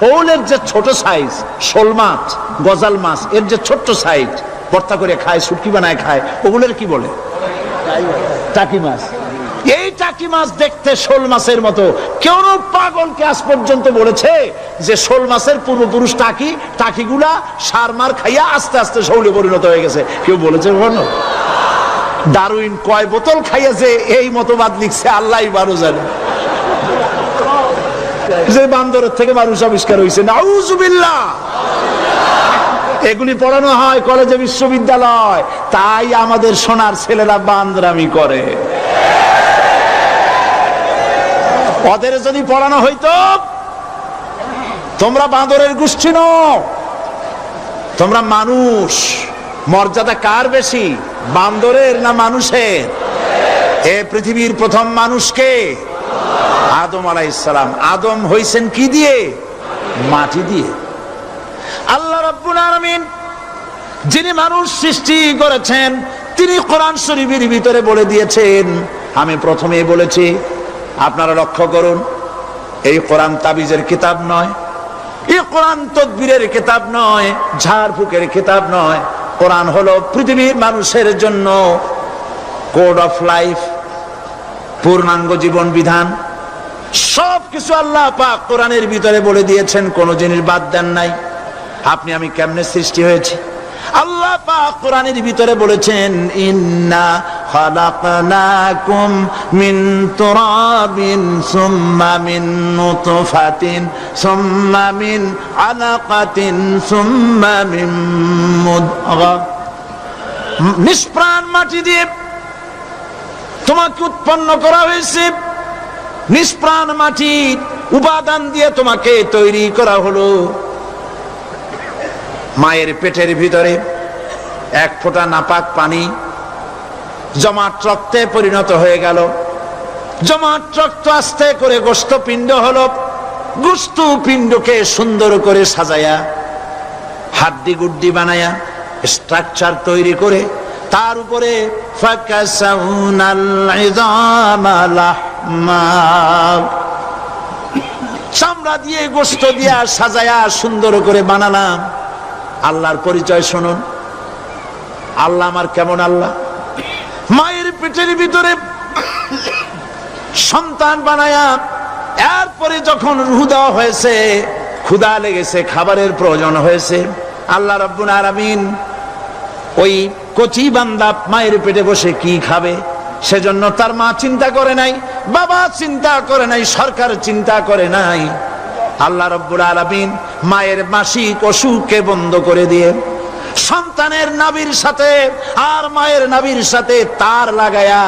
শোলের যে ছোট সাইজ, শোল মাছ, গজাল মাছ, এর যে ছোট্ট সাইজ ভর্তা করে খায়, শুটকি বানায় খায়, ওগুলোর কি বলে? টাকি মাছ। এই টাকি মাছ দেখতে শোল মাছের মতো। কেউ পাগলকে আজ পর্যন্ত বলেছে যে শোল মাছের পূর্বপুরুষ টাকি, টাকিগুলা সার মার খাইয়া আস্তে আস্তে শৌলে পরিণত হয়ে গেছে? কেউ বলেছে কখনো? ডারউইন কয় বোতল খাইয়া যে এই মতবাদ লিখছে আল্লাহই ভালো জানে। যে বান্দরের থেকে মানুষ আবিষ্কার হয়েছে, নাউজুবিল্লাহ। এগুলি পড়ানো হয় কলেজে, বিশ্ববিদ্যালয়, তাই আমাদের সোনার ছেলেরা বান্দরামি করে। ওদের যদি পড়ানো হইতো তোমরা বান্দরের গোষ্ঠী নও, তোমরা মানুষ। মর্যাদা কার বেশি, বান্দরের না মানুষের? এ পৃথিবীর প্রথম মানুষকে আদম আলাইহিস সালাম। আদম হইছেন কি দিয়ে? মাটি দিয়ে। আল্লাহ রাব্বুল আলামিন যিনি মানুষ সৃষ্টি করেছেন, তিনি কোরআন শরীফের ভিতরে বলে দিয়েছেন, আমি প্রথমেই বলেছি, আপনারা লক্ষ্য করুন, এই কোরআন তাবিজের কিতাব নয়, এই কোরআন তদবিরের কিতাব নয়, ঝাড়ফুঁকের কিতাব নয়। কোরআন হলো পৃথিবীর মানুষের জন্য কোড অফ লাইফ, পূর্ণাঙ্গ জীবন বিধান। সবকিছু আল্লাহ পাক কোরআনের ভিতরে বলে দিয়েছেন, কোন জিনিস বাদ দেন নাই। আপনি আমি কেমনে সৃষ্টি হয়েছি আল্লাহ পাক কোরআনের ভিতরে বলেছেন, ইন্না খালাকনাকুম মিন তুরাবিন সুম্মা মিন নুতফাতিন সুম্মা মিন আলাকাতিন সুম্মা মিন মুদগা। নিষ্প্রাণ মাটি দিয়ে তোমাকে উৎপন্ন করা হয়েছে, নিষ্প্রাণ মাটির উপাদান দিয়ে তোমাকে তৈরি করা হলো। মায়ের পেটের ভিতরে এক ফোঁটা নাপাক পানি জমাট রক্তে পরিণত হয়ে গেল। জমাট রক্ত আস্তে করে গোস্ত পিণ্ড হলো। গোস্ত পিণ্ডকে সুন্দর করে সাজায়া, হাড্ডি গুড্ডি বানায়া, স্ট্রাকচার তৈরি করে তার উপরে ফাকাসাউনাল ইযামা লাহমা, চামড়া দিয়ে গোস্ত দিয়া সাজায়া সুন্দর করে বানালাম। আল্লাহর পরিচয় শুনুন, আল্লাহ আমার কেমন আল্লাহ। মায়ের পেটের ভিতরে সন্তান বানায়া, এরপরে যখন রূহ দেওয়া হয়েছে, ক্ষুধা লেগেছে, খাবারের প্রয়োজন হয়েছে, আল্লাহ রাব্বুল আলামিন ওই কচি বান্দা মায়ের পেটে বসে কি খাবে, সেজন্য তার মা চিন্তা করে নাই, বাবা চিন্তা করে নাই, সরকার চিন্তা করে নাই। আল্লাহ রাব্বুল আলামিন মায়ের মাসিক অসুখকে বন্ধ করে দিয়ে সন্তানের নাভির সাথে আর মায়ের নাভির সাথে তার লাগায়া